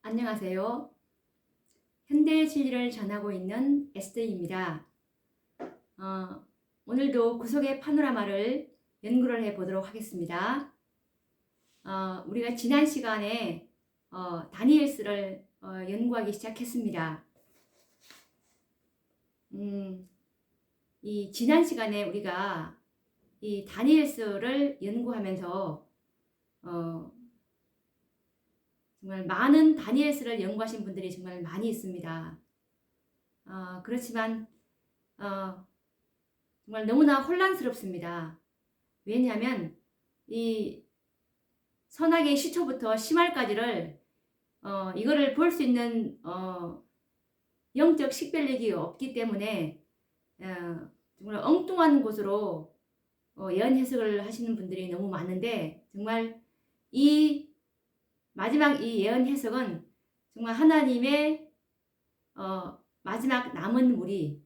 안녕하세요. 현대의 진리를 전하고 있는 에스더입니다. 오늘도 구속의 파노라마를 연구를 해보도록 하겠습니다. 우리가 지난 시간에 다니엘서를 연구하기 시작했습니다. 이 지난 시간에 우리가 이 다니엘서를 연구하면서 정말 많은 다니엘서를 연구하신 분들이 정말 많이 있습니다. 그렇지만 정말 너무나 혼란스럽습니다. 왜냐하면 이 선악의 시초부터 심할까지를 이거를 볼 수 있는 영적 식별력이 없기 때문에 정말 엉뚱한 곳으로 예언 해석을 하시는 분들이 너무 많은데, 정말 이 마지막 이 예언 해석은 정말 하나님의 마지막 남은 무리,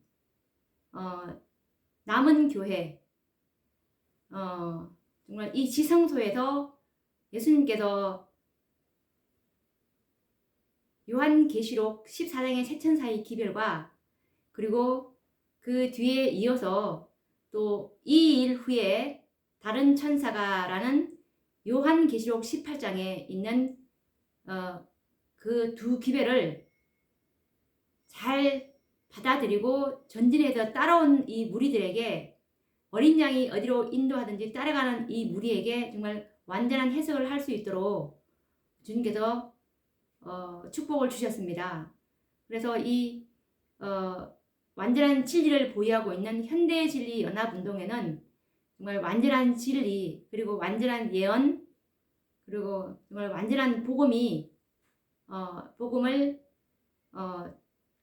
남은 교회, 정말 이 지성소에서 예수님께서 요한계시록 14장의 세천사의 기별과, 그리고 그 뒤에 이어서 또 이 일 후에 다른 천사가라는 요한계시록 18장에 있는 그 두 기별을 잘 받아들이고 전진해서 따라온 이 무리들에게, 어린 양이 어디로 인도하든지 따라가는 이 무리에게 정말 완전한 해석을 할 수 있도록 주님께서 축복을 주셨습니다. 그래서 이 완전한 진리를 보유하고 있는 현대의 진리 연합운동회는 정말 완전한 진리, 그리고 완전한 예언, 그리고 정말 완전한 복음이 복음을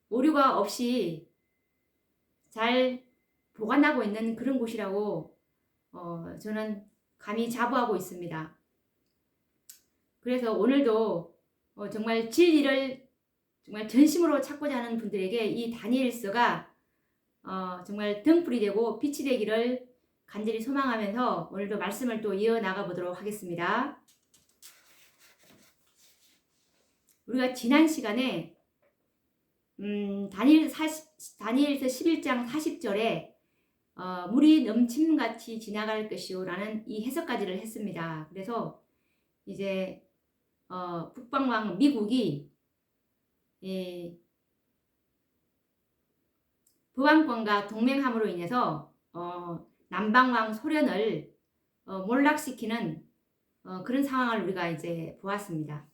오류가 없이 잘 보관하고 있는 그런 곳이라고 저는 감히 자부하고 있습니다. 그래서 오늘도 정말 진리를 정말 전심으로 찾고자 하는 분들에게 이 다니엘서가 정말 등불이 되고 빛이 되기를 간절히 소망하면서 오늘도 말씀을 또 이어나가 보도록 하겠습니다. 우리가 지난 시간에 다니엘서 11장 40절에 물이 넘침같이 지나갈 것이요 라는 이 해석까지를 했습니다. 그래서 이제 북방왕 미국이 북왕권과 동맹함으로 인해서 남방왕 소련을 몰락시키는 그런 상황을 우리가 이제 보았습니다.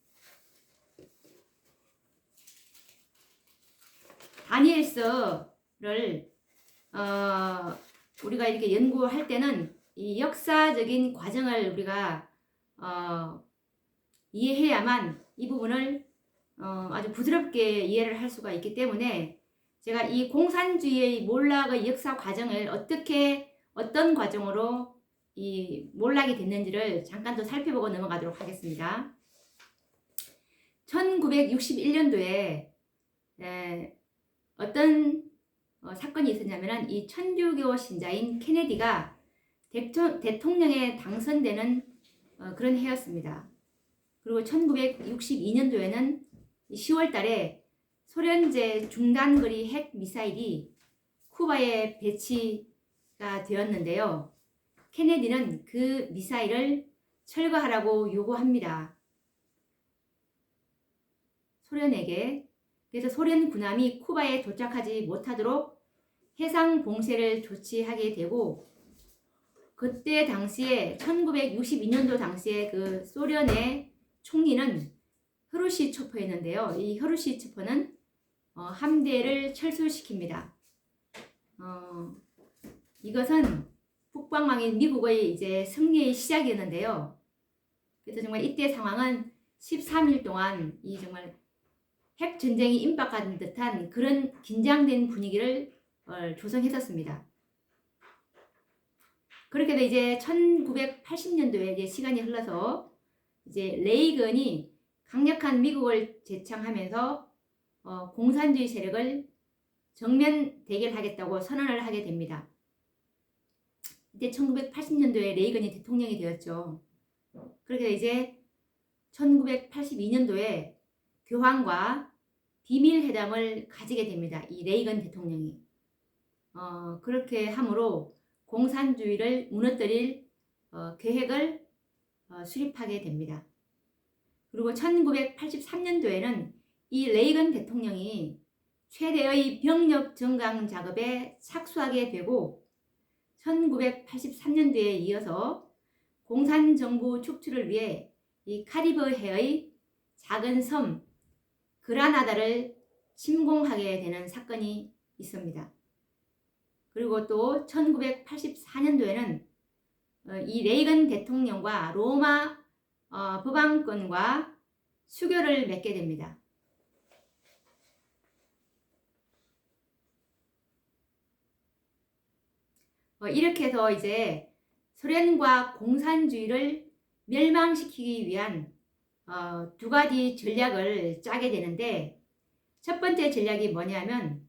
다니엘서를 우리가 이렇게 연구할 때는 이 역사적인 과정을 우리가 이해해야만 이 부분을 아주 부드럽게 이해를 할 수가 있기 때문에, 제가 이 공산주의의 몰락의 역사 과정을 어떤 과정으로 이 몰락이 됐는지를 잠깐 더 살펴보고 넘어가도록 하겠습니다. 1961년도에 어떤 사건이 있었냐면, 이 천주교 신자인 케네디가 대통령에 당선되는 그런 해였습니다. 그리고 1962년도에는 10월 달에 소련제 중단거리 핵 미사일이 쿠바에 배치가 되었는데요. 케네디는 그 미사일을 철거하라고 요구합니다. 소련에게. 그래서 소련 군함이 쿠바에 도착하지 못하도록 해상 봉쇄를 조치하게 되고, 그때 당시에 1962년도 당시에 그 소련의 총리는 흐루시초프였는데요. 이 흐루시초프는 함대를 철수시킵니다. 이것은 북방왕인 미국의 이제 승리의 시작이었는데요. 그래서 정말 이때 상황은 13일 동안 이 정말 핵 전쟁이 임박한 듯한 그런 긴장된 분위기를 조성했었습니다. 그렇게 해서 이제 1980년도에 이제 시간이 흘러서 이제 레이건이 강력한 미국을 제창하면서 공산주의 세력을 정면 대결하겠다고 선언을 하게 됩니다. 이때 1980년도에 레이건이 대통령이 되었죠. 그렇게 이제 1982년도에 교환과 비밀 회담을 가지게 됩니다. 이 레이건 대통령이. 그렇게 함으로 공산주의를 무너뜨릴 계획을 수립하게 됩니다. 그리고 1983년도에는 이 레이건 대통령이 최대의 병력 정강 작업에 착수하게 되고 1983년도에 이어서 공산정부 축출을 위해 이 카리브해의 작은 섬 그라나다를 침공하게 되는 사건이 있습니다. 그리고 또 1984년도에는 이 레이건 대통령과 로마 법왕권과 수교를 맺게 됩니다. 이렇게 해서 이제 소련과 공산주의를 멸망시키기 위한 두 가지 전략을 짜게 되는데, 첫 번째 전략이 뭐냐면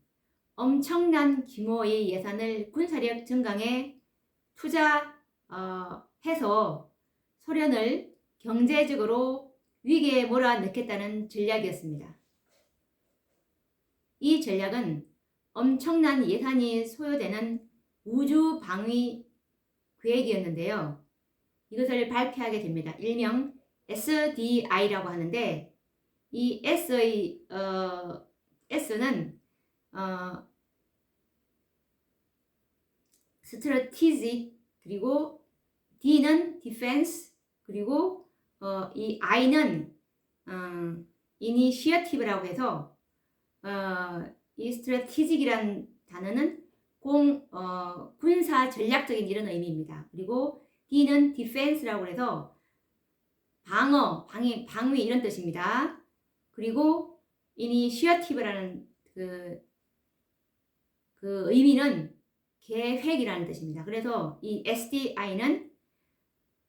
엄청난 규모의 예산을 군사력 증강에 투자해서 소련을 경제적으로 위기에 몰아넣겠다는 전략이었습니다. 이 전략은 엄청난 예산이 소요되는 우주 방위 계획이었는데요. 이것을 발표하게 됩니다. 일명 SDI라고 하는데, 이 S는 strategic, 그리고 D는 defense, 그리고 이 I는 initiative라고 해서 이 strategic이란 단어는 군사 전략적인 이런 의미입니다. 그리고 D는 defense라고 해서 방어, 방위 이런 뜻입니다. 그리고 initiative라는 그 의미는 계획이라는 뜻입니다. 그래서 이 SDI는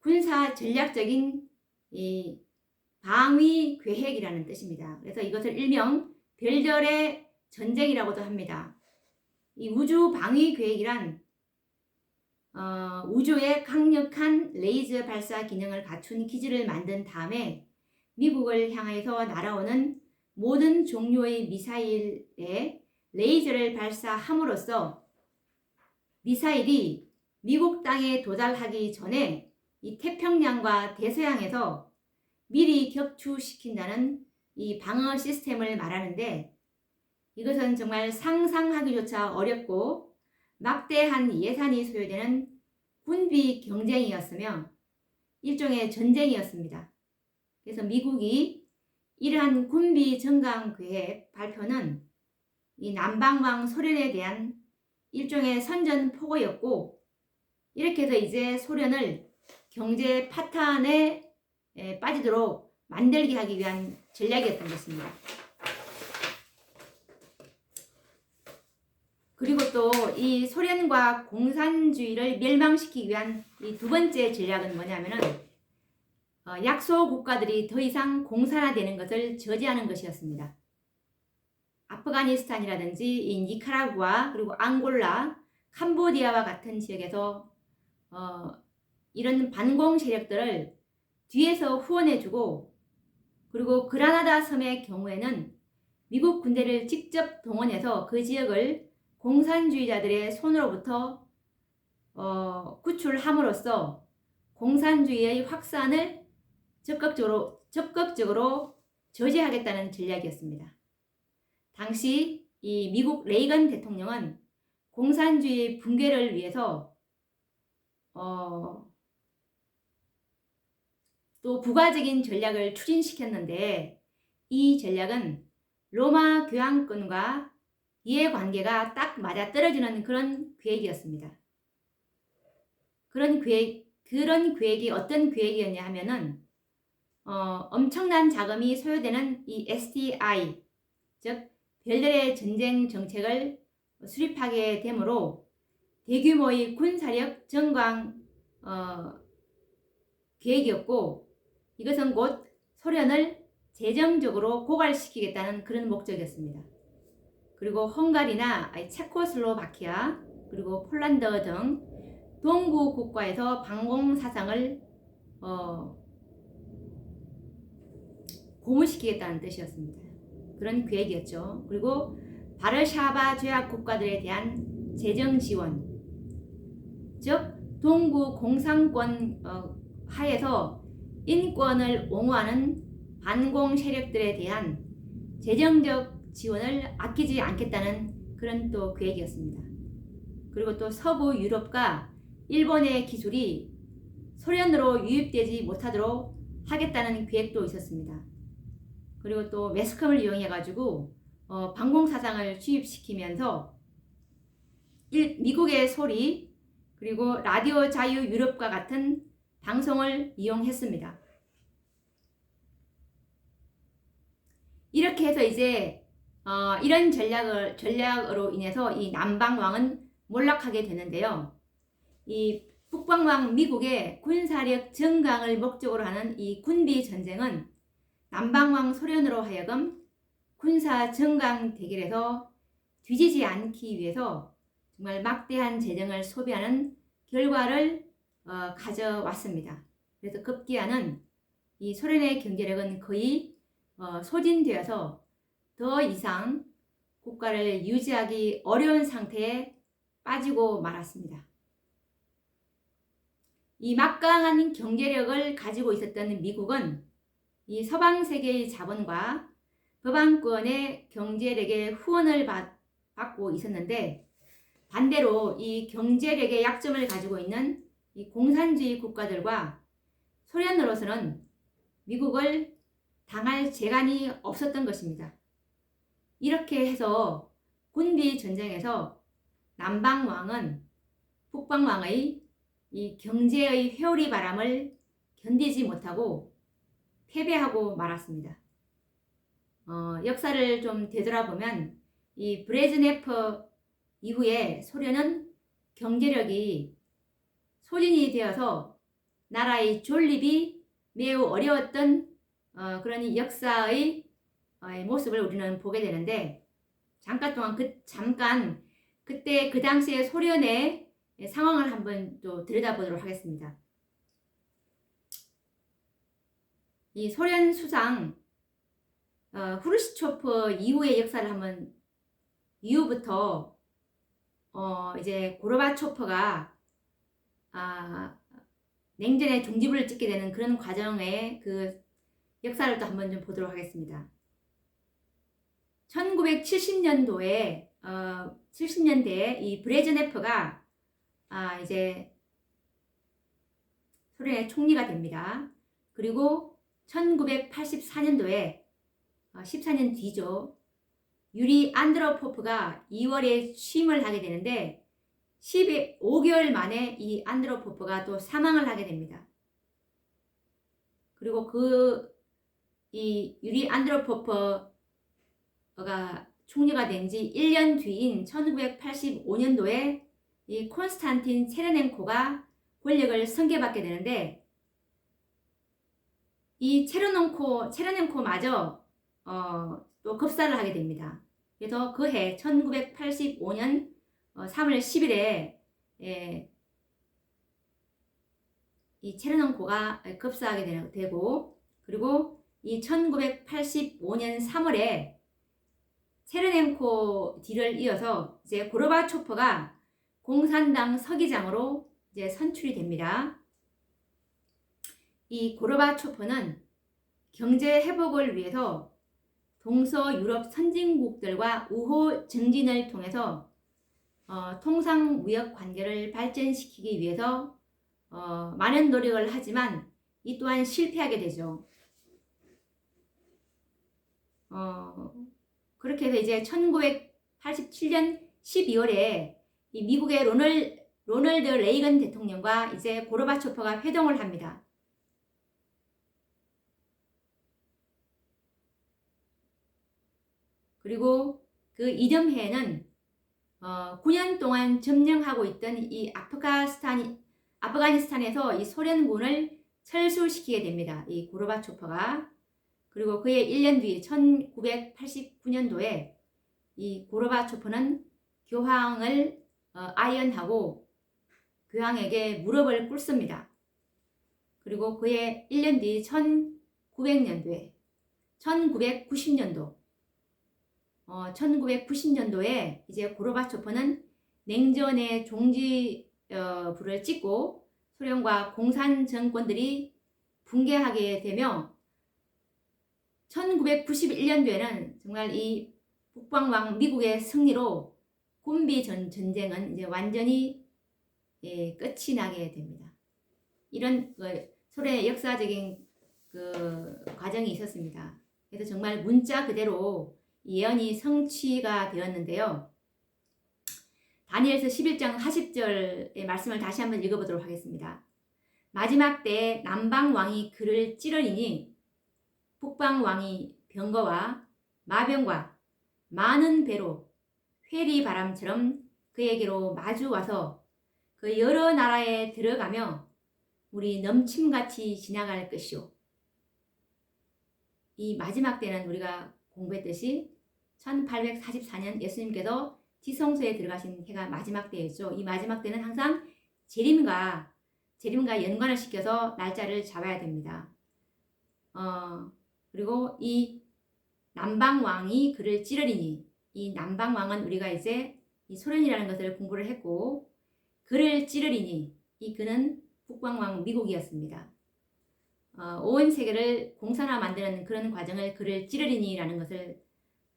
군사 전략적인 이 방위 계획이라는 뜻입니다. 그래서 이것을 일명 별들의 전쟁이라고도 합니다. 이 우주 방위 계획이란 우주에 강력한 레이저 발사 기능을 갖춘 기지를 만든 다음에 미국을 향해서 날아오는 모든 종류의 미사일에 레이저를 발사함으로써 미사일이 미국 땅에 도달하기 전에 이 태평양과 대서양에서 미리 격추시킨다는 이 방어 시스템을 말하는데, 이것은 정말 상상하기조차 어렵고 막대한 예산이 소요되는 군비 경쟁이었으며 일종의 전쟁이었습니다. 그래서 미국이 이러한 군비 정강 계획 발표는 이 남방왕 소련에 대한 일종의 선전포고였고, 이렇게 해서 이제 소련을 경제 파탄에 빠지도록 만들게 하기 위한 전략이었던 것입니다. 그리고 또 이 소련과 공산주의를 멸망시키기 위한 이 두 번째 전략은 뭐냐면은 약소 국가들이 더 이상 공산화되는 것을 저지하는 것이었습니다. 아프가니스탄이라든지 이 니카라구아, 그리고 앙골라, 캄보디아와 같은 지역에서 이런 반공 세력들을 뒤에서 후원해주고, 그리고 그라나다 섬의 경우에는 미국 군대를 직접 동원해서 그 지역을 공산주의자들의 손으로부터 구출함으로써 공산주의의 확산을 적극적으로 저지하겠다는 전략이었습니다. 당시 이 미국 레이건 대통령은 공산주의 붕괴를 위해서 또 부가적인 전략을 추진시켰는데, 이 전략은 로마 교황권과 이해관계가 딱 맞아떨어지는 그런 계획이었습니다. 그런 계획이 어떤 계획이었냐 하면은 엄청난 자금이 소요되는 이 SDI, 즉 별들의 전쟁 정책을 수립하게 되므로 대규모의 군사력 증강 계획이었고, 이것은 곧 소련을 재정적으로 고갈시키겠다는 그런 목적이었습니다. 그리고 헝가리나 체코슬로바키아, 그리고 폴란드 등 동구 국가에서 반공 사상을 고무시키겠다는 뜻이었습니다. 그런 계획이었죠. 그리고 바르샤바 조약 국가들에 대한 재정 지원, 즉 동부 공산권 하에서 인권을 옹호하는 반공 세력들에 대한 재정적 지원을 아끼지 않겠다는 그런 또 계획이었습니다. 그리고 또 서부 유럽과 일본의 기술이 소련으로 유입되지 못하도록 하겠다는 계획도 있었습니다. 그리고 또 매스컴을 이용해 가지고 방공사상을 주입시키면서 미국의 소리 그리고 라디오 자유 유럽과 같은 방송을 이용했습니다. 이렇게 해서 이제 이런 전략으로 인해서 이 남방왕은 몰락하게 되는데요. 이 북방왕 미국의 군사력 증강을 목적으로 하는 이 군비 전쟁은 남방왕 소련으로 하여금 군사 증강 대결에서 뒤지지 않기 위해서 정말 막대한 재정을 소비하는 결과를 가져왔습니다. 그래서 급기야는 이 소련의 경제력은 거의 소진되어서 더 이상 국가를 유지하기 어려운 상태에 빠지고 말았습니다. 이 막강한 경제력을 가지고 있었던 미국은 이 서방 세계의 자본과 법안권의 경제력의 후원을 받고 있었는데 반대로 이 경제력의 약점을 가지고 있는 이 공산주의 국가들과 소련으로서는 미국을 당할 재간이 없었던 것입니다. 이렇게 해서 군비 전쟁에서 남방왕은 북방왕의 이 경제의 회오리 바람을 견디지 못하고 패배하고 말았습니다. 역사를 좀 되돌아보면 이 브레즈네프 이후에 소련은 경제력이 소진이 되어서 나라의 존립이 매우 어려웠던 그런 역사의 모습을 우리는 보게 되는데 잠깐 동안 그때 그 당시의 소련의 상황을 한번 또 들여다보도록 하겠습니다. 이 소련 수상 후르시초프 이후의 역사를 한번 이후부터 이제 고르바초프가 냉전의 종지부를 찍게 되는 그런 과정의 그 역사를 또 한번 좀 보도록 하겠습니다. 1970년도에 70년대에 이 브레즈네프가 이제 소련의 총리가 됩니다. 그리고 1984년도에 14년 뒤죠. 유리 안드로포프가 2월에 취임을 하게 되는데 15개월 만에 이 안드로포프가 또 사망을 하게 됩니다. 그리고 이 유리 안드로포프가 총리가 된 지 1년 뒤인 1985년도에 이 콘스탄틴 체르넨코가 권력을 승계받게 되는데 이 체르넨코마저 또 급사를 하게 됩니다. 그래서 그 해 1985년 3월 10일에 이 체르넨코가 급사하게 되고 그리고 이 1985년 3월에 체르넨코 뒤를 이어서 이제 고르바초프가 공산당 서기장으로 이제 선출이 됩니다. 이 고르바초프는 경제 회복을 위해서 동서 유럽 선진국들과 우호 증진을 통해서 통상 무역 관계를 발전시키기 위해서 많은 노력을 하지만 이 또한 실패하게 되죠. 그렇게 해서 이제 1987년 12월에 이 미국의 로널드 레이건 대통령과 이제 고르바초프가 회동을 합니다. 그리고 그 이듬해에는 9년 동안 점령하고 있던 이 아프가니스탄에서 이 소련군을 철수시키게 됩니다. 이 고르바초프가. 그리고 그의 1년 뒤 1989년도에 이 고르바초프는 교황을 아연하고 교황에게 무릎을 꿇습니다. 그리고 그의 1년 뒤 1900년도에 1990년도 1990년도에 이제 고르바초프는 냉전의 종지 불을 찍고 소련과 공산 정권들이 붕괴하게 되며 1991년도에는 정말 이 북방왕 미국의 승리로 군비 전쟁은 이제 완전히 끝이 나게 됩니다. 이런 소련의 역사적인 과정이 있었습니다. 그래서 정말 문자 그대로 예언이 성취가 되었는데요. 다니엘서 11장 40절의 말씀을 다시 한번 읽어보도록 하겠습니다. 마지막 때에 남방왕이 그를 찌르리니 북방왕이 병거와 마병과 많은 배로 회리바람처럼 그에게로 마주와서 그 여러 나라에 들어가며 우리 넘침같이 지나갈 것이요. 이 마지막 때는 우리가 공부했듯이 1844년 예수님께서 지성소에 들어가신 해가 마지막 때였죠. 이 마지막 때는 항상 재림과 연관을 시켜서 날짜를 잡아야 됩니다. 그리고 이 남방왕이 그를 찌르리니, 이 남방왕은 우리가 이제 이 소련이라는 것을 공부를 했고, 그를 찌르리니, 이 그는 북방왕 미국이었습니다. 온 세계를 공산화 만드는 그런 과정을 그를 찌르리니라는 것을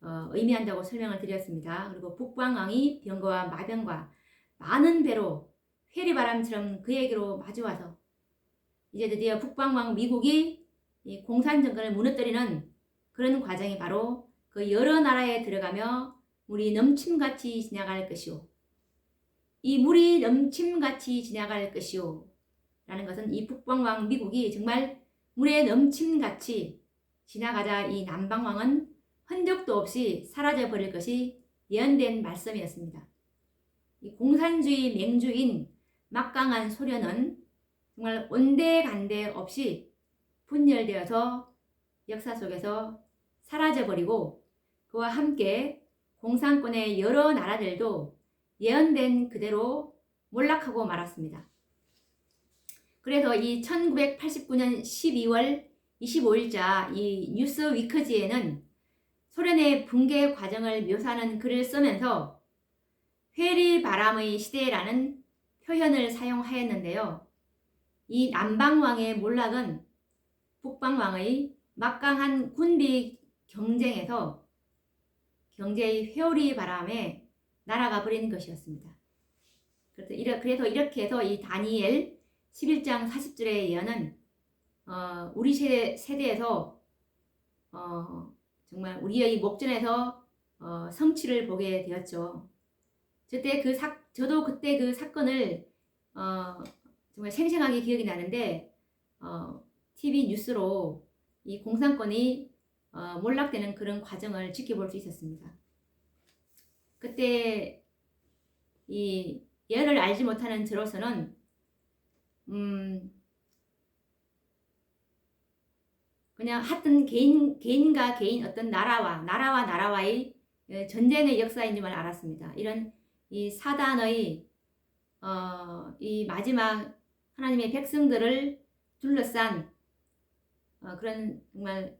의미한다고 설명을 드렸습니다. 그리고 북방왕이 병거와 마병과 많은 배로 회리바람처럼 그에게로 마주와서 이제 드디어 북방왕 미국이 이 공산 정권을 무너뜨리는 그런 과정이 바로 그 여러 나라에 들어가며 물이 넘침같이 지나갈 것이요. 이 물이 넘침같이 지나갈 것이요. 라는 것은 이 북방왕 미국이 정말 물에 넘침같이 지나가자 이 남방왕은 흔적도 없이 사라져 버릴 것이 예언된 말씀이었습니다. 이 공산주의 맹주인 막강한 소련은 정말 온데간데 없이 분열되어서 역사 속에서 사라져 버리고 그와 함께 공산권의 여러 나라들도 예언된 그대로 몰락하고 말았습니다. 그래서 이 1989년 12월 25일자 이 뉴스 위크지에는 소련의 붕괴 과정을 묘사하는 글을 쓰면서 회리바람의 시대라는 표현을 사용하였는데요. 이 남방왕의 몰락은 북방왕의 막강한 군비 경쟁에서 경제의 회오리바람에 날아가 버리는 것이었습니다. 그래서 이렇게 해서 이 다니엘 11장 40절의 예언은 우리 세대에서 정말 우리의 목전에서 성취를 보게 되었죠. 저도 그때 그 사건을 정말 생생하게 기억이 나는데 TV 뉴스로 이 공산권이 몰락되는 그런 과정을 지켜볼 수 있었습니다. 그때 이 예언을 알지 못하는 저로서는 그냥 하여튼 개인과 개인 어떤 나라와의 전쟁의 역사인 줄만 알았습니다. 이런 이 사단의 이 마지막 하나님의 백성들을 둘러싼 그런 정말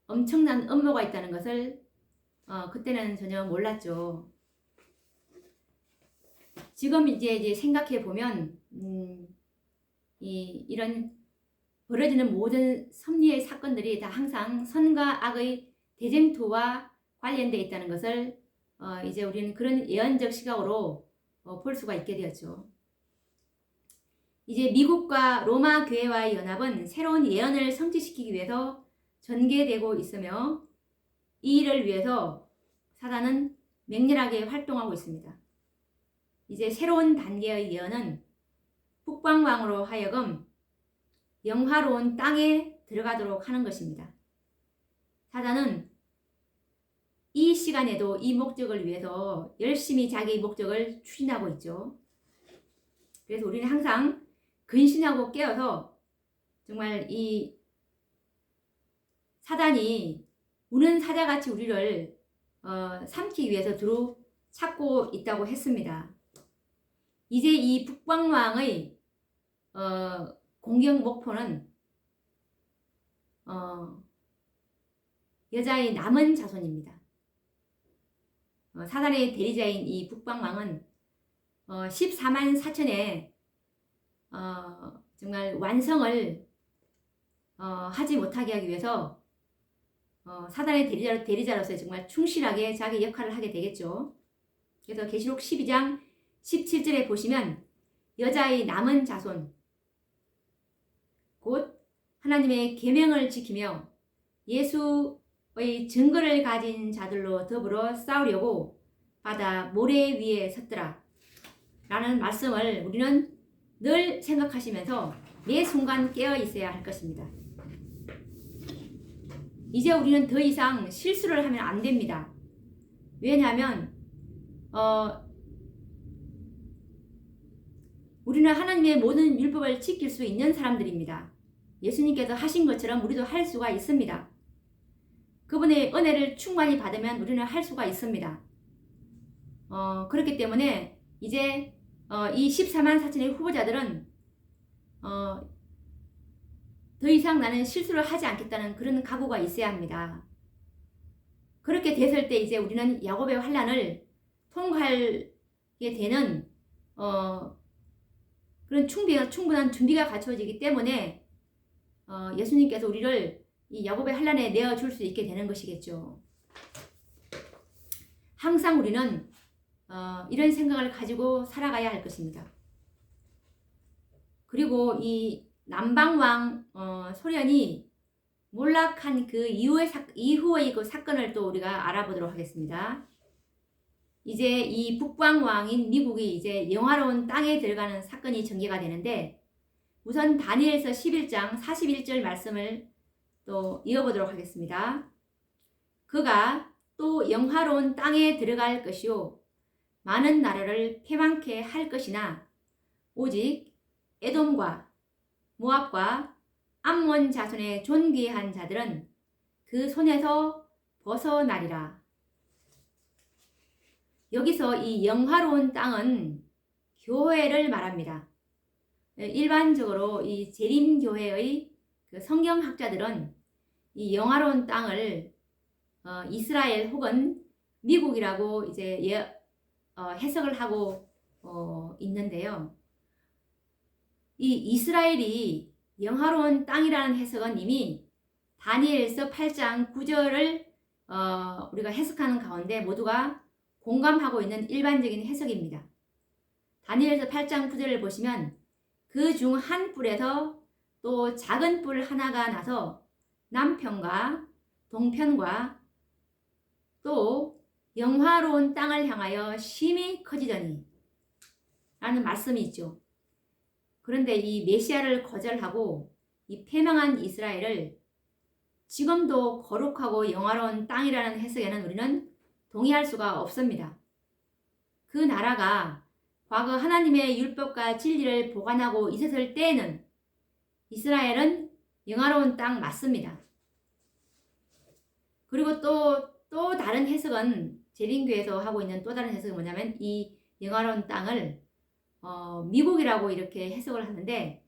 엄청난 음모가 있다는 것을 그때는 전혀 몰랐죠. 지금 이제 생각해 보면 이런 벌어지는 모든 섭리의 사건들이 다 항상 선과 악의 대쟁투와 관련되어 있다는 것을 이제 우리는 그런 예언적 시각으로 볼 수가 있게 되었죠. 이제 미국과 로마 교회와의 연합은 새로운 예언을 성취시키기 위해서 전개되고 있으며 이 일을 위해서 사단은 맹렬하게 활동하고 있습니다. 이제 새로운 단계의 예언은 북방왕으로 하여금 영화로운 땅에 들어가도록 하는 것입니다. 사단은 이 시간에도 이 목적을 위해서 열심히 자기의 목적을 추진하고 있죠. 그래서 우리는 항상 근신하고 깨어서 정말 이 사단이 우는 사자같이 우리를 삼키기 위해서 두루 찾고 있다고 했습니다. 이제 이 북방왕의 공격 목표는 여자의 남은 자손입니다. 사단의 대리자인 이 북방왕은 14만 4천의 정말 완성을 하지 못하게 하기 위해서 사단의 대리자로서 정말 충실하게 자기 역할을 하게 되겠죠. 그래서 계시록 12장 17절에 보시면 여자의 남은 자손 곧 하나님의 계명을 지키며 예수의 증거를 가진 자들로 더불어 싸우려고 바다 모래 위에 섰더라 라는 말씀을 우리는 늘 생각하시면서 매 순간 깨어 있어야 할 것입니다. 이제 우리는 더 이상 실수를 하면 안 됩니다. 왜냐하면 우리는 하나님의 모든 율법을 지킬 수 있는 사람들입니다. 예수님께서 하신 것처럼 우리도 할 수가 있습니다. 그분의 은혜를 충만히 받으면 우리는 할 수가 있습니다. 그렇기 때문에 이제 이 14만 4천의 후보자들은 더 이상 나는 실수를 하지 않겠다는 그런 각오가 있어야 합니다. 그렇게 됐을 때 이제 우리는 야곱의 환난을 통과하게 되는 그런 충분한 준비가 갖춰지기 때문에 예수님께서 우리를 이 야곱의 환난에 내어줄 수 있게 되는 것이겠죠. 항상 우리는 이런 생각을 가지고 살아가야 할 것입니다. 그리고 이 남방왕 소련이 몰락한 그 이후의 그 사건을 또 우리가 알아보도록 하겠습니다. 이제 이 북방왕인 미국이 이제 영화로운 땅에 들어가는 사건이 전개가 되는데 우선 다니엘서 11장 41절 말씀을 또 이어보도록 하겠습니다. 그가 또 영화로운 땅에 들어갈 것이요 많은 나라를 패망케 할 것이나 오직 에돔과 모압과 암몬 자손의 존귀한 자들은 그 손에서 벗어나리라. 여기서 이 영화로운 땅은 교회를 말합니다. 일반적으로 이 재림교회의 그 성경학자들은 이 영화로운 땅을 이스라엘 혹은 미국이라고 이제 해석을 하고 있는데요. 이 이스라엘이 영화로운 땅이라는 해석은 이미 다니엘서 8장 9절을 우리가 해석하는 가운데 모두가 공감하고 있는 일반적인 해석입니다. 다니엘서 8장 9절을 보시면 그 중 한 뿔에서 또 작은 뿔 하나가 나서 남편과 동편과 또 영화로운 땅을 향하여 심히 커지더니 라는 말씀이 있죠. 그런데 이 메시아를 거절하고 이 패망한 이스라엘을 지금도 거룩하고 영화로운 땅이라는 해석에는 우리는 동의할 수가 없습니다. 그 나라가 과거 하나님의 율법과 진리를 보관하고 있었을 때에는 이스라엘은 영화로운 땅 맞습니다. 그리고 또 다른 해석은 재림교에서 하고 있는 또 다른 해석은 뭐냐면 이 영화로운 땅을 미국이라고 이렇게 해석을 하는데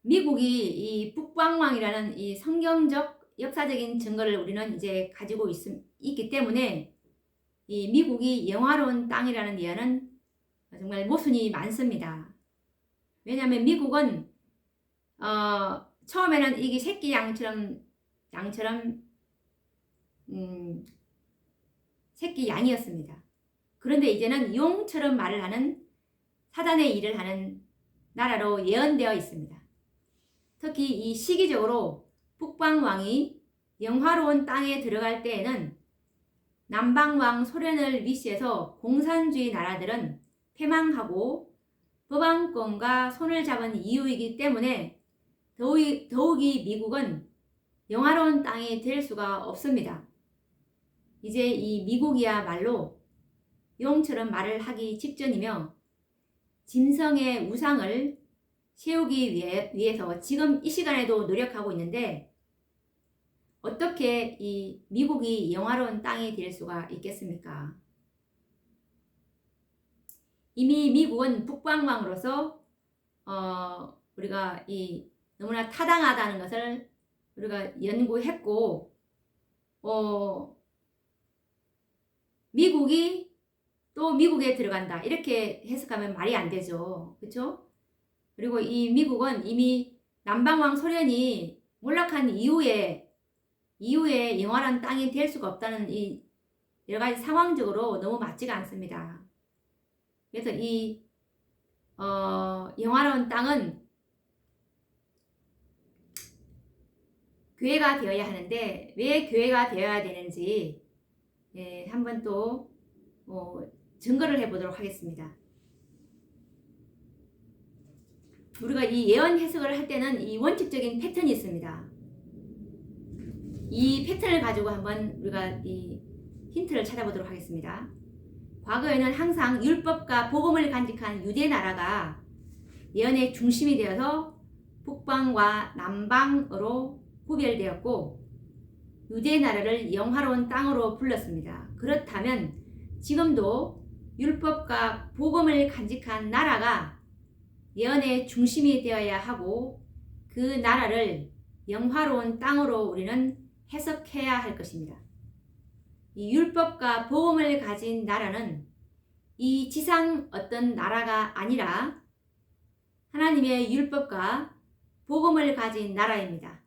미국이 이 북방왕이라는 이 성경적 역사적인 증거를 우리는 이제 가지고 있기 때문에 이 미국이 영화로운 땅이라는 예언은 정말 모순이 많습니다. 왜냐하면 미국은 처음에는 이게 새끼 양처럼 새끼 양이었습니다. 그런데 이제는 용처럼 말을 하는 사단의 일을 하는 나라로 예언되어 있습니다. 특히 이 시기적으로 북방왕이 영화로운 땅에 들어갈 때에는 남방왕 소련을 위시해서 공산주의 나라들은 패망하고 법왕권과 손을 잡은 이유이기 때문에 더욱이 미국은 영화로운 땅이 될 수가 없습니다. 이제 이 미국이야말로 용처럼 말을 하기 직전이며 짐승의 우상을 세우기 위해서 지금 이 시간에도 노력하고 있는데 어떻게 이 미국이 영화로운 땅이 될 수가 있겠습니까? 이미 미국은 북방왕으로서 우리가 이 너무나 타당하다는 것을 우리가 연구했고, 미국이 또 미국에 들어간다 이렇게 해석하면 말이 안 되죠. 그렇죠? 그리고 이 미국은 이미 남방왕 소련이 몰락한 이후에 영원한 땅이 될 수가 없다는 이 여러 가지 상황적으로 너무 맞지가 않습니다. 그래서 이 영화로운 땅은 교회가 되어야 하는데 왜 교회가 되어야 되는지 한번 또 증거를 해보도록 하겠습니다. 우리가 이 예언 해석을 할 때는 이 원칙적인 패턴이 있습니다. 이 패턴을 가지고 한번 우리가 이 힌트를 찾아보도록 하겠습니다. 과거에는 항상 율법과 복음을 간직한 유대 나라가 예언의 중심이 되어서 북방과 남방으로 구별되었고 유대 나라를 영화로운 땅으로 불렀습니다. 그렇다면 지금도 율법과 복음을 간직한 나라가 예언의 중심이 되어야 하고 그 나라를 영화로운 땅으로 우리는 해석해야 할 것입니다. 이 율법과 복음을 가진 나라는 이 지상 어떤 나라가 아니라 하나님의 율법과 복음을 가진 나라입니다.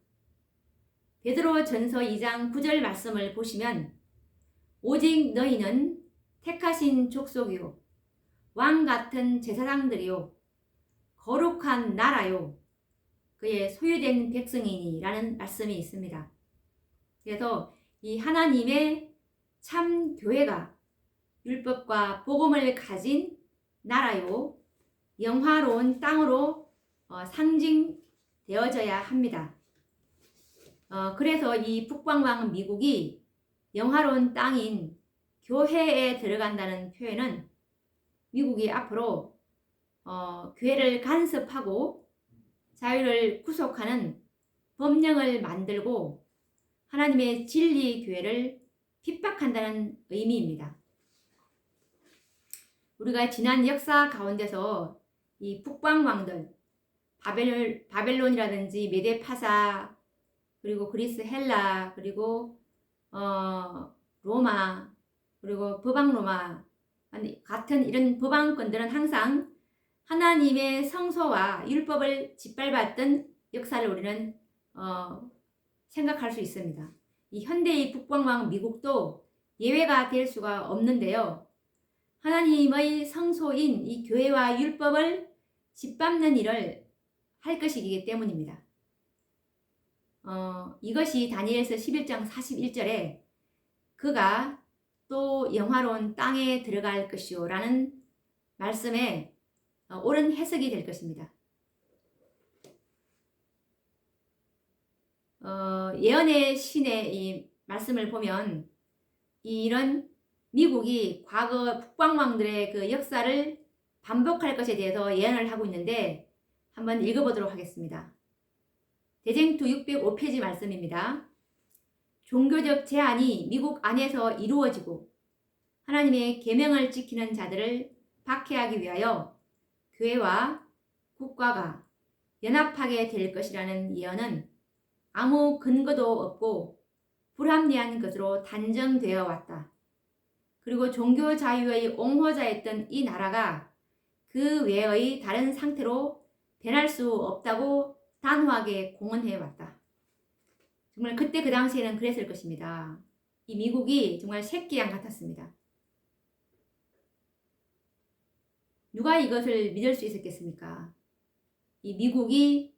베드로 전서 2장 9절 말씀을 보시면 오직 너희는 택하신 족속이요 왕 같은 제사장들이요 거룩한 나라요 그의 소유된 백성이니 라는 말씀이 있습니다. 그래서 이 하나님의 참 교회가 율법과 복음을 가진 나라요 영화로운 땅으로 상징되어져야 합니다. 그래서 이 북방왕 미국이 영화로운 땅인 교회에 들어간다는 표현은 미국이 앞으로 교회를 간섭하고 자유를 구속하는 법령을 만들고 하나님의 진리 교회를 핍박한다는 의미입니다. 우리가 지난 역사 가운데서 이 북방왕들 바벨론이라든지 메데파사 그리고 그리스 헬라 그리고 로마 그리고 법왕로마 같은 이런 법왕권들은 항상 하나님의 성소와 율법을 짓밟았던 역사를 우리는 생각할 수 있습니다. 이 현대의 북방왕 미국도 예외가 될 수가 없는데요. 하나님의 성소인 이 교회와 율법을 짓밟는 일을 할 것이기 때문입니다. 이것이 다니엘서 11장 41절에 그가 또 영화로운 땅에 들어갈 것이요 라는 말씀에 옳은 해석이 될 것입니다. 예언의 신의 이 말씀을 보면 이런 미국이 과거 북방왕들의 그 역사를 반복할 것에 대해서 예언을 하고 있는데 한번 읽어보도록 하겠습니다. 대쟁투 605페이지 말씀입니다. 종교적 제한이 미국 안에서 이루어지고 하나님의 계명을 지키는 자들을 박해하기 위하여 교회와 국가가 연합하게 될 것이라는 예언은 아무 근거도 없고 불합리한 것으로 단정되어 왔다. 그리고 종교 자유의 옹호자였던 이 나라가 그 외의 다른 상태로 변할 수 없다고 단호하게 공언해 왔다. 정말 그때 그 당시에는 그랬을 것입니다. 이 미국이 정말 새끼양 같았습니다. 누가 이것을 믿을 수 있었겠습니까? 이 미국이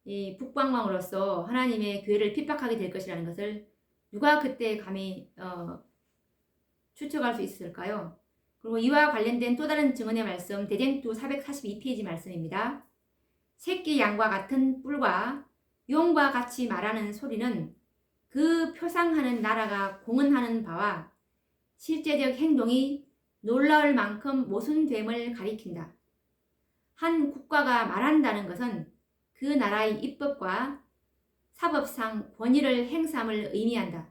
이 북방왕으로서 하나님의 교회를 핍박하게 될 것이라는 것을 누가 그때 감히 추측할 수 있을까요? 그리고 이와 관련된 또 다른 증언의 말씀 대쟁투 442페이지 말씀입니다. 새끼 양과 같은 뿔과 용과 같이 말하는 소리는 그 표상하는 나라가 공언하는 바와 실제적 행동이 놀라울 만큼 모순됨을 가리킨다. 한 국가가 말한다는 것은 그 나라의 입법과 사법상 권위를 행사함을 의미한다.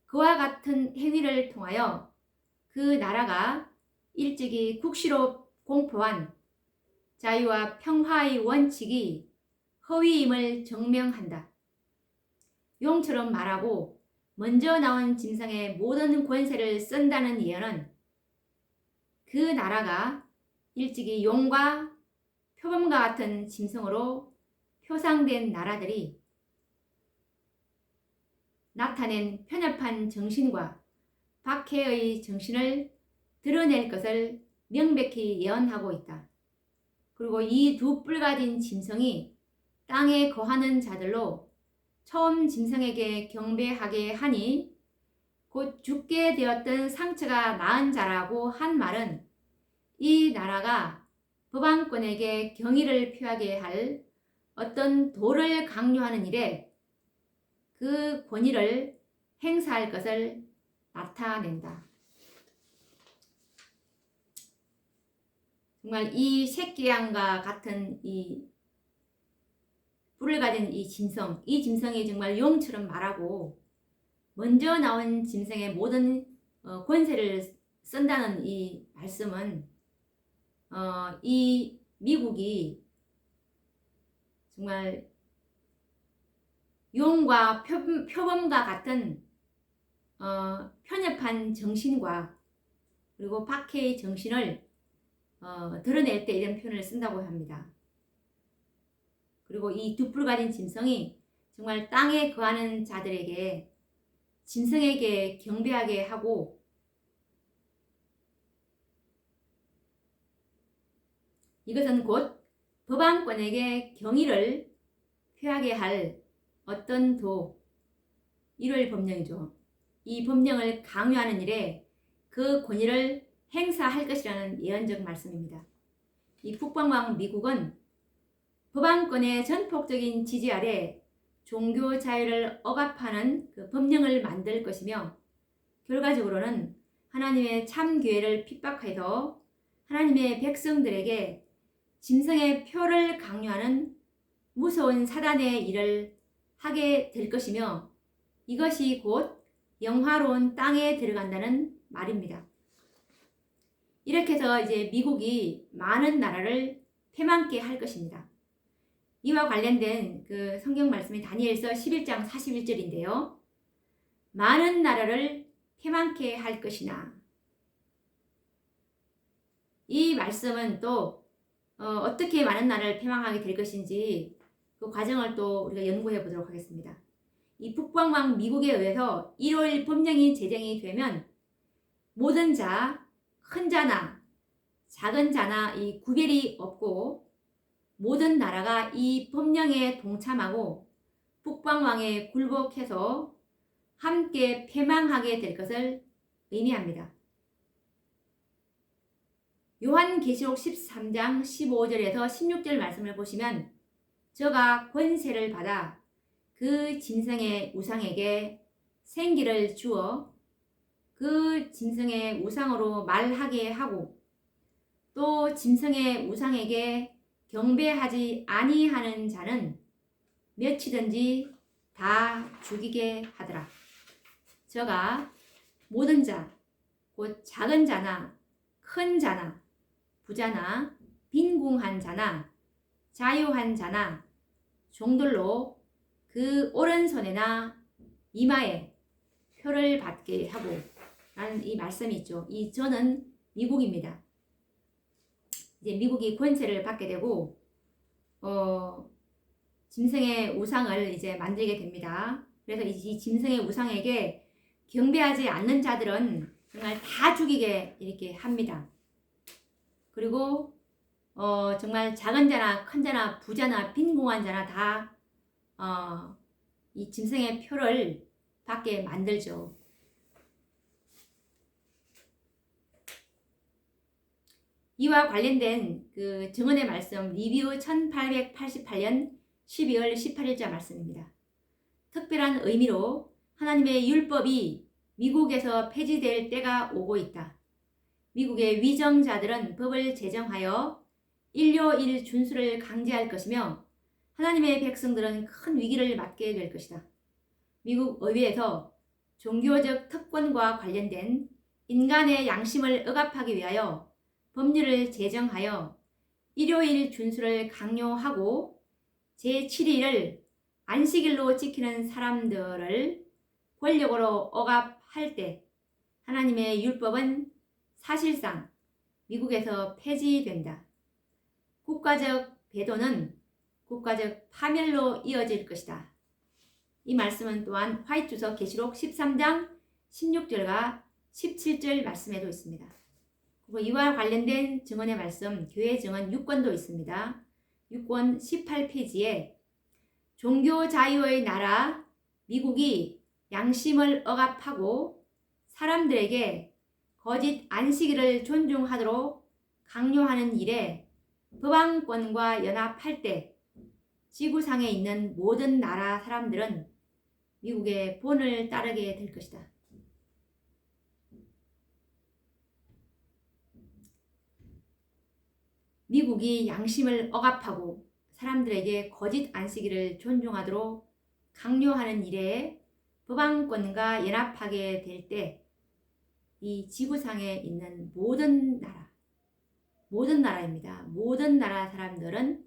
그와 같은 행위를 통하여 그 나라가 일찍이 국시로 공포한 자유와 평화의 원칙이 허위임을 증명한다. 용처럼 말하고 먼저 나온 짐승의 모든 권세를 쓴다는 예언은 그 나라가 일찍이 용과 표범과 같은 짐승으로 표상된 나라들이 나타낸 편협한 정신과 박해의 정신을 드러낼 것을 명백히 예언하고 있다. 그리고 이 두 뿔 가진 짐승이 땅에 거하는 자들로 처음 짐승에게 경배하게 하니 곧 죽게 되었던 상처가 나은 자라고 한 말은 이 나라가 법왕권에게 경의를 표하게 할 어떤 도를 강요하는 일에 그 권위를 행사할 것을 나타낸다. 정말 이 새끼양과 같은 이 뿔을 가진 이 짐승이 정말 용처럼 말하고 먼저 나온 짐승의 모든 권세를 쓴다는 이 말씀은 이 미국이 정말 용과 표범과 같은 편협한 정신과 그리고 박해의 정신을 드러낼 때 이런 표현을 쓴다고 합니다. 그리고 이 두 뿔 가진 짐승이 정말 땅에 거하는 자들에게 짐승에게 경배하게 하고 이것은 곧 법왕권에게 경의를 표하게 할 어떤 일월 법령이죠. 이 법령을 강요하는 일에 그 권위를 행사할 것이라는 예언적 말씀입니다. 이 북방왕 미국은 법왕권의 전폭적인 지지 아래 종교 자유를 억압하는 그 법령을 만들 것이며 결과적으로는 하나님의 참교회를 핍박해서 하나님의 백성들에게 짐승의 표를 강요하는 무서운 사단의 일을 하게 될 것이며 이것이 곧 영화로운 땅에 들어간다는 말입니다. 이렇게 해서 이제 미국이 많은 나라를 패망케 할 것입니다. 이와 관련된 그 성경 말씀이 다니엘서 11장 41절인데요. 많은 나라를 패망케 할 것이나 이 말씀은 또 어떻게 많은 나라를 패망하게 될 것인지 그 과정을 또 우리가 연구해 보도록 하겠습니다. 이 북방왕 미국에 의해서 1월 법령이 제정이 되면 모든 자, 큰 자나 작은 자나 이 구별이 없고 모든 나라가 이 법령에 동참하고 북방왕에 굴복해서 함께 패망하게 될 것을 의미합니다. 요한계시록 13장 15절에서 16절 말씀을 보시면 저가 권세를 받아 그 짐승의 우상에게 생기를 주어 그 짐승의 우상으로 말하게 하고 또 짐승의 우상에게 경배하지 아니하는 자는 몇이든지 다 죽이게 하더라. 저가 모든 자, 곧 작은 자나 큰 자나 부자나 빈궁한 자나 자유한 자나 종들로 그 오른손에나 이마에 표를 받게 하고 라는 이 말씀이 있죠. 이 저는 미국입니다. 이제 미국이 권세를 받게 되고 짐승의 우상을 이제 만들게 됩니다. 그래서 이 짐승의 우상에게 경배하지 않는 자들은 정말 다 죽이게 이렇게 합니다. 그리고 정말 작은 자나 큰 자나 부자나 빈궁한 자나 다 이 짐승의 표를 받게 만들죠. 이와 관련된 그 증언의 말씀 리뷰 1888년 12월 18일자 말씀입니다. 특별한 의미로 하나님의 율법이 미국에서 폐지될 때가 오고 있다. 미국의 위정자들은 법을 제정하여 일요일 준수를 강제할 것이며 하나님의 백성들은 큰 위기를 맞게 될 것이다. 미국 의회에서 종교적 특권과 관련된 인간의 양심을 억압하기 위하여 법률을 제정하여 일요일 준수를 강요하고 제7일을 안식일로 지키는 사람들을 권력으로 억압할 때 하나님의 율법은 사실상 미국에서 폐지된다. 국가적 배도는 국가적 파멸로 이어질 것이다. 이 말씀은 또한 화이트서 계시록 13장 16절과 17절 말씀에도 있습니다. 그리고 이와 관련된 증언의 말씀, 교회 증언 6권도 있습니다. 6권 18페이지에 종교 자유의 나라 미국이 양심을 억압하고 사람들에게 거짓 안식일을 존중하도록 강요하는 일에 법왕권과 연합할 때 지구상에 있는 모든 나라 사람들은 미국의 본을 따르게 될 것이다. 미국이 양심을 억압하고 사람들에게 거짓 안식일을 존중하도록 강요하는 일에 법왕권과 연합하게 될 때 이 지구상에 있는 모든 나라입니다. 모든 나라 사람들은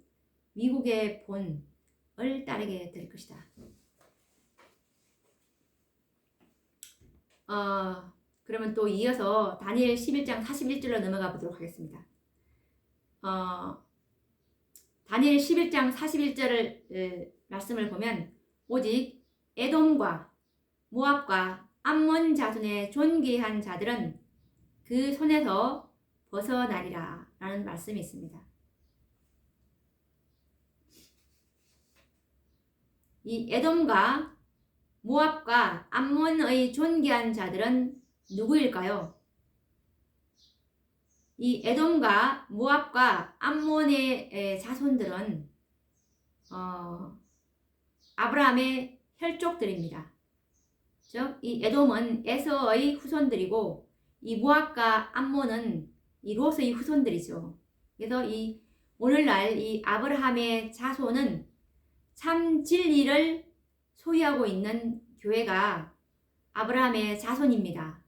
미국의 본을 따르게 될 것이다. 그러면 또 이어서 다니엘 11장 41절로 넘어가 보도록 하겠습니다. 다니엘 11장 41절을 말씀을 보면 오직 에돔과 모압과 암몬 자손의 존귀한 자들은 그 손에서 벗어나리라 라는 말씀이 있습니다. 이 에돔과 모압과 암몬의 존귀한 자들은 누구일까요? 이 에돔과 모압과 암몬의 자손들은 아브라함의 혈족들입니다. 즉, 이 에돔은 에서의 후손들이고 이 모압과 암몬은 이 롯의 후손들이죠. 그래서 이 오늘날 이 아브라함의 자손은 참 진리를 소유하고 있는 교회가 아브라함의 자손입니다.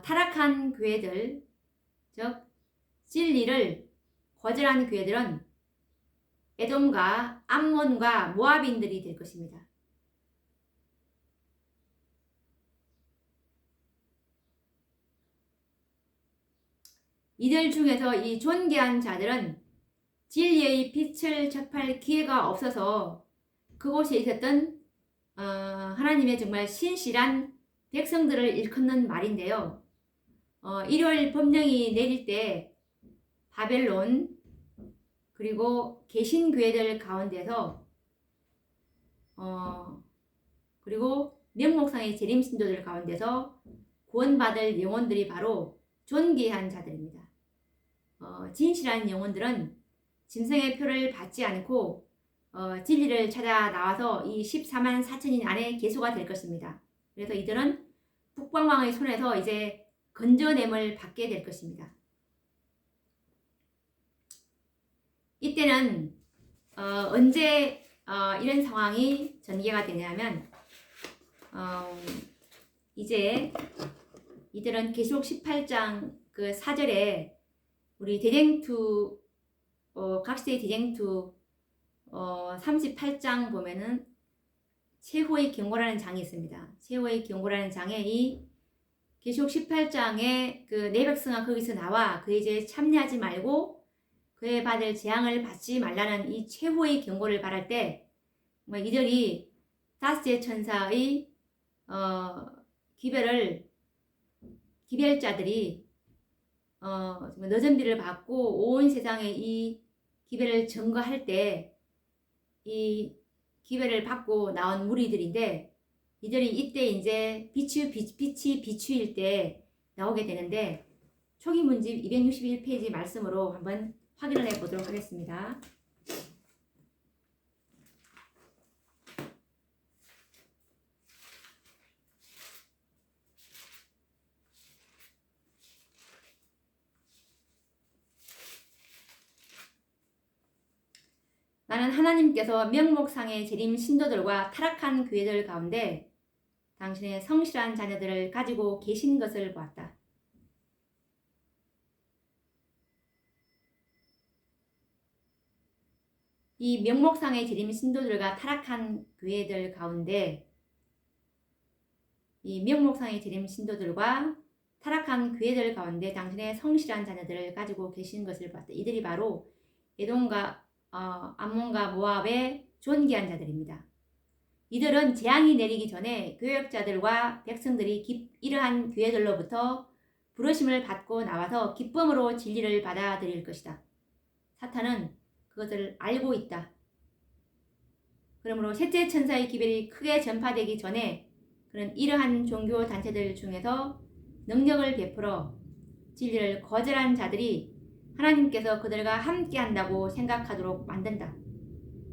타락한 교회들, 즉 진리를 거절한 교회들은 에돔과 암몬과 모압인들이 될 것입니다. 이들 중에서 이 존귀한 자들은 진리의 빛을 접할 기회가 없어서 그곳에 있었던 하나님의 정말 신실한 백성들을 일컫는 말인데요. 일요일 법령이 내릴 때 바벨론 그리고 개신교회들 가운데서 그리고 명목상의 재림신도들 가운데서 구원받을 영혼들이 바로 존귀한 자들입니다. 진실한 영혼들은 짐승의 표를 받지 않고 진리를 찾아 나와서 이 14만 4천인 안에 계수가 될 것입니다. 그래서 이들은 북방왕의 손에서 이제 건져냄을 받게 될 것입니다. 이때는 언제 이런 상황이 전개가 되냐면 이제 이들은 계시록 18장 그 4절에 우리 대쟁투 각시대의 대쟁투 38장 보면은 최후의 경고라는 장이 있습니다. 최후의 경고라는 장에 이 계시록 18장에 그 내 백성아 거기서 나와 그에 이제 참여하지 말고 그에 받을 재앙을 받지 말라는 이 최후의 경고를 바랄 때 이들이 다섯째 천사의 기별자들이 너전비를 받고 온 세상에 이 기별을 증거할 때 이 기별을 받고 나온 무리들인데 이들이 이때 이제 빛이 비추일 때 나오게 되는데 초기 문집 261페이지 말씀으로 한번 확인을 해 보도록 하겠습니다. 나는 하나님께서 명목상의 재림 신도들과 타락한 교회들 가운데 당신의 성실한 자녀들을 가지고 계신 것을 보았다. 이 명목상의 재림 신도들과 타락한 교회들 가운데 이 명목상의 재림 신도들과 타락한 교회들 가운데 당신의 성실한 자녀들을 가지고 계신 것을 봤다. 이들이 바로 에돔과 암몬과 모압의 존귀한 자들입니다. 이들은 재앙이 내리기 전에 교역자들과 백성들이 이러한 교회들로부터 부르심을 받고 나와서 기쁨으로 진리를 받아들일 것이다. 사탄은 그것을 알고 있다. 그러므로 셋째 천사의 기별이 크게 전파되기 전에 그는 이러한 종교 단체들 중에서 능력을 베풀어 진리를 거절한 자들이 하나님께서 그들과 함께 한다고 생각하도록 만든다.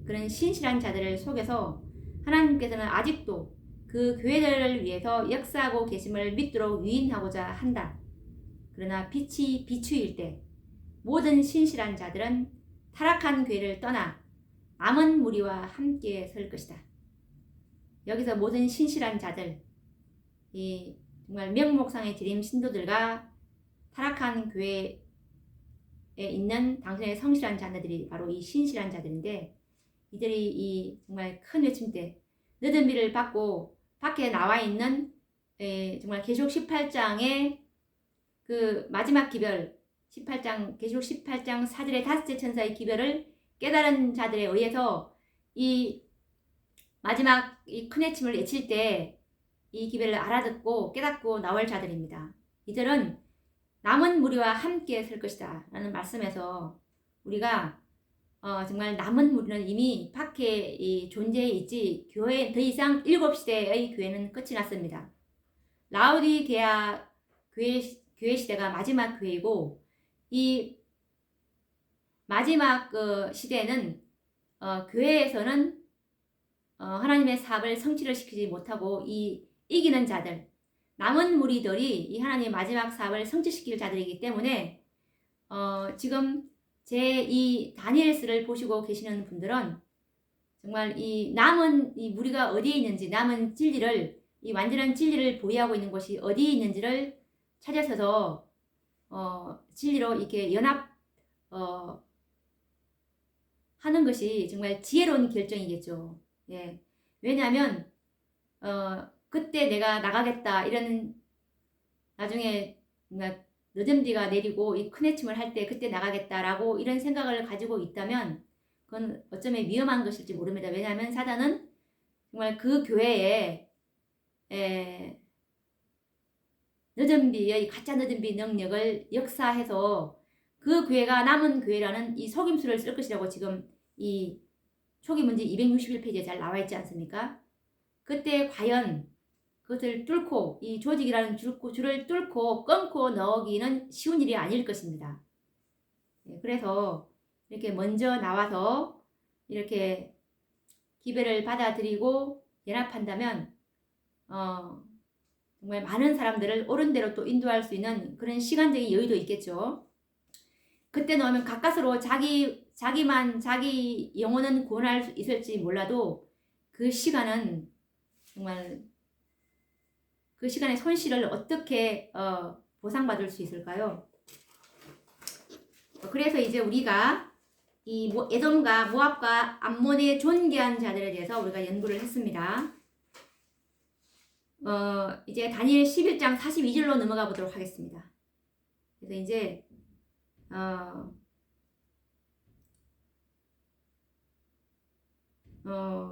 그런 신실한 자들을 속여서 하나님께서는 아직도 그 교회들을 위해서 역사하고 계심을 믿도록 유인하고자 한다. 그러나 빛이 비추일 때 모든 신실한 자들은 타락한 교회를 떠나 남은 무리와 함께 설 것이다. 여기서 모든 신실한 자들, 이 정말 명목상의 재림 신도들과 타락한 교회에 있는 당신의 성실한 자녀들이 바로 이 신실한 자들인데, 이들이 이 정말 큰 외침 때 늦은 비를 받고 밖에 나와 있는 정말 계시록 18장의 그 마지막 기별, 계시록 18장 4절의 다섯째 천사의 기별을 깨달은 자들에 의해서 이 마지막 이 큰 외침을 외칠 때 이 기별을 알아듣고 깨닫고 나올 자들입니다. 이들은 남은 무리와 함께 설 것이다 라는 말씀에서 우리가 정말 남은 무리는 이미 밖에 존재해 있지, 교회 더 이상 7시대의 교회는 끝이 났습니다. 라오디게아 교회 시대가 마지막 교회이고, 이 마지막 시대는 교회에서는 하나님의 사업을 성취를 시키지 못하고 이기는 자들, 남은 무리들이 이 하나님의 마지막 사업을 성취시킬 자들이기 때문에 지금 제 이 다니엘서를 보시고 계시는 분들은 정말 이 남은 이 무리가 어디에 있는지, 남은 진리를, 이 완전한 진리를 보유하고 있는 곳이 어디에 있는지를 찾아서서 진리로 이렇게 연합 하는 것이 정말 지혜로운 결정이겠죠. 예. 왜냐하면 그때 내가 나가겠다 이런, 나중에 늦은 비가 내리고 이 큰 해침을 할 때 그때 나가겠다라고 이런 생각을 가지고 있다면 그건 어쩌면 위험한 것일지 모릅니다. 왜냐하면 사단은 정말 그 교회에 늦은 비의 가짜 늦은 비 능력을 역사해서 그 교회가 남은 교회라는 이 속임수를 쓸 것이라고 지금 이 초기 문제 261페이지에 잘 나와 있지 않습니까? 그때 과연 그것을 뚫고, 이 조직이라는 줄을 뚫고 끊고 넣기는 쉬운 일이 아닐 것입니다. 그래서 이렇게 먼저 나와서 이렇게 기별을 받아들이고 연합한다면 정말 많은 사람들을 옳은 대로 또 인도할 수 있는 그런 시간적인 여유도 있겠죠. 그때 넣으면 가까스로 자기 영혼은 구원할 수 있을지 몰라도 그 시간은 정말 그 시간의 손실을 어떻게 보상받을 수 있을까요? 그래서 이제 우리가 이 에돔과 모압과 암몬의 존귀한 자들에 대해서 우리가 연구를 했습니다. 이제 다니엘 11장 42절로 넘어가 보도록 하겠습니다. 그래서 이제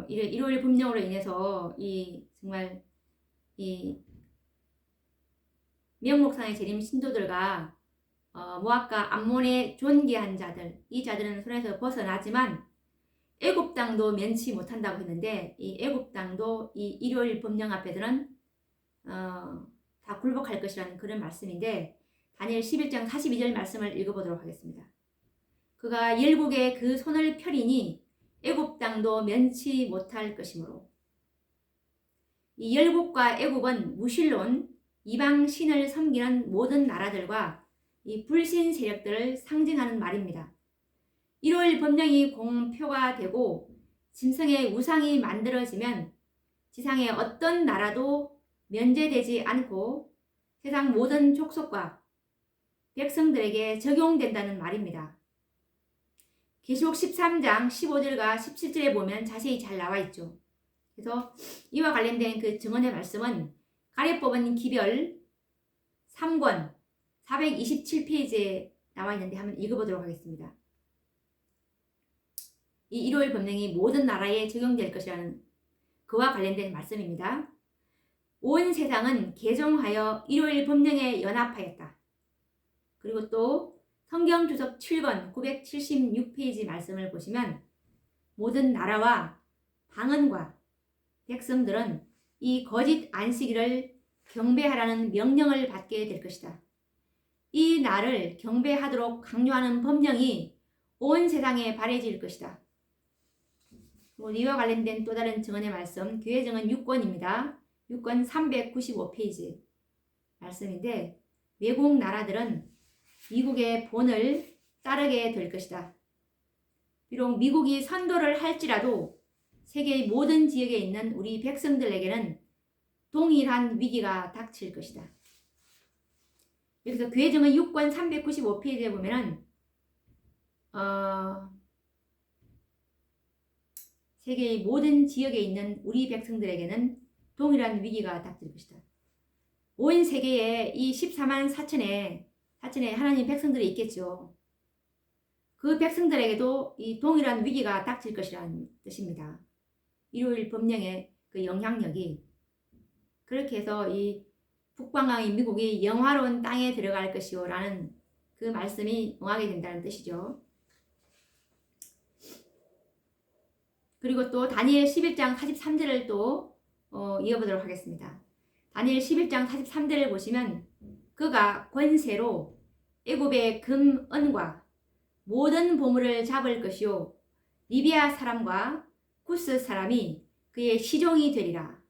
일요일 분명으로 인해서 이 정말 이 명목상의 재림 신도들과 모압과 암몬의 존귀한 자들, 이 자들은 손에서 벗어나지만 애굽 땅도 면치 못한다고 했는데, 이 애굽 땅도 이 일요일 법령 앞에서는 다 굴복할 것이라는 그런 말씀인데, 다니엘 11장 42절 말씀을 읽어보도록 하겠습니다. 그가 열국에 그 손을 펴리니 애굽 땅도 면치 못할 것이므로. 이 열국과 애굽은 무신론, 이방 신을 섬기는 모든 나라들과 이 불신 세력들을 상징하는 말입니다. 1월 법령이 공표가 되고 짐승의 우상이 만들어지면 지상의 어떤 나라도 면제되지 않고 세상 모든 족속과 백성들에게 적용된다는 말입니다. 계시록 13장 15절과 17절에 보면 자세히 잘 나와 있죠. 그래서 이와 관련된 그 증언의 말씀은 가래법은 기별 3권 427페이지에 나와 있는데 한번 읽어보도록 하겠습니다. 이 일요일 법령이 모든 나라에 적용될 것이라는 그와 관련된 말씀입니다. 온 세상은 개종하여 일요일 법령에 연합하였다. 그리고 또 성경 주석 7권 976페이지 말씀을 보시면 모든 나라와 방언과 백성들은 이 거짓 안식일을 경배하라는 명령을 받게 될 것이다. 이 날을 경배하도록 강요하는 법령이 온 세상에 발해질 것이다. 이와 관련된 또 다른 증언의 말씀, 교회 증언 6권입니다. 6권 395페이지 말씀인데, 외국 나라들은 미국의 본을 따르게 될 것이다. 비록 미국이 선도를 할지라도 세계의 모든 지역에 있는 우리 백성들에게는 동일한 위기가 닥칠 것이다. 여기서 교회 증언 6권 395페이지에 보면은 세계의 모든 지역에 있는 우리 백성들에게는 동일한 위기가 닥칠 것이다. 온 세계에 이 14만 4천의 하나님 백성들이 있겠죠. 그 백성들에게도 이 동일한 위기가 닥칠 것이라는 뜻입니다. 일요일 법령의 그 영향력이 그렇게 해서 이 북방왕이 미국이 영화로운 땅에 들어갈 것이요 라는 그 말씀이 응하게 된다는 뜻이죠. 그리고 또 다니엘 11장 43절을 또 이어보도록 하겠습니다. 다니엘 11장 43절을 보시면 그가 권세로 애굽의 금, 은과 모든 보물을 잡을 것이요 리비아 사람과 쿠스 사람이 그의 시종이 되리라.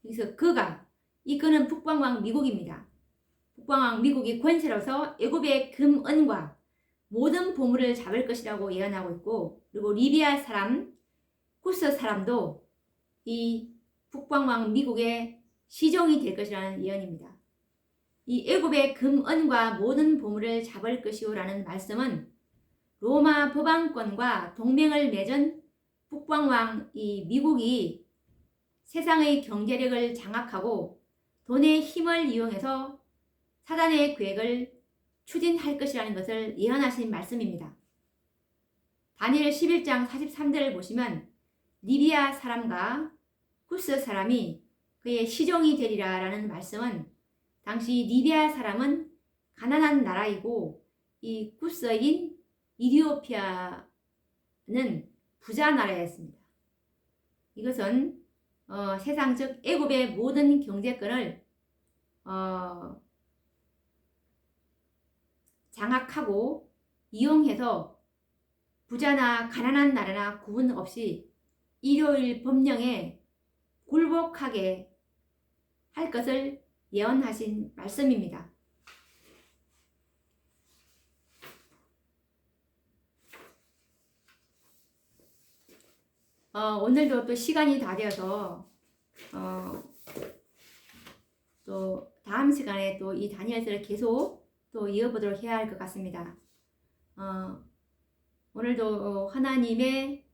여기서 그는 북방왕 미국입니다. 북방왕 미국이 권세로서 애굽의 금, 은과 모든 보물을 잡을 것이라고 예언하고 있고, 그리고 리비아 사람, 쿠스 사람도 이 북방왕 미국의 시종이 될 것이라는 예언입니다. 이 애굽의 금, 은과 모든 보물을 잡을 것이오라는 말씀은 로마 법왕권과 동맹을 맺은 북방왕 이 미국이 세상의 경제력을 장악하고 돈의 힘을 이용해서 사단의 계획을 추진할 것이라는 것을 예언하신 말씀입니다. 다니엘 11장 43절을 보시면 리비아 사람과 쿠스 사람이 그의 시종이 되리라 라는 말씀은 당시 리비아 사람은 가난한 나라이고 이 쿠스인 이디오피아는 부자 나라였습니다. 이것은 세상 즉 애굽의 모든 경제권을 장악하고 이용해서 부자나 가난한 나라나 구분 없이 일요일 법령에 굴복하게 할 것을 예언하신 말씀입니다. 오늘도 또 시간이 다 되어서 또 다음 시간에 또 이 다니엘서를 계속 또 이어보도록 해야 할 것 같습니다. 오늘도 하나님의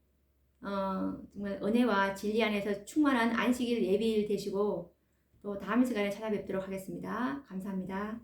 정말 은혜와 진리 안에서 충만한 안식일 예비일 되시고 또 다음 시간에 찾아뵙도록 하겠습니다. 감사합니다.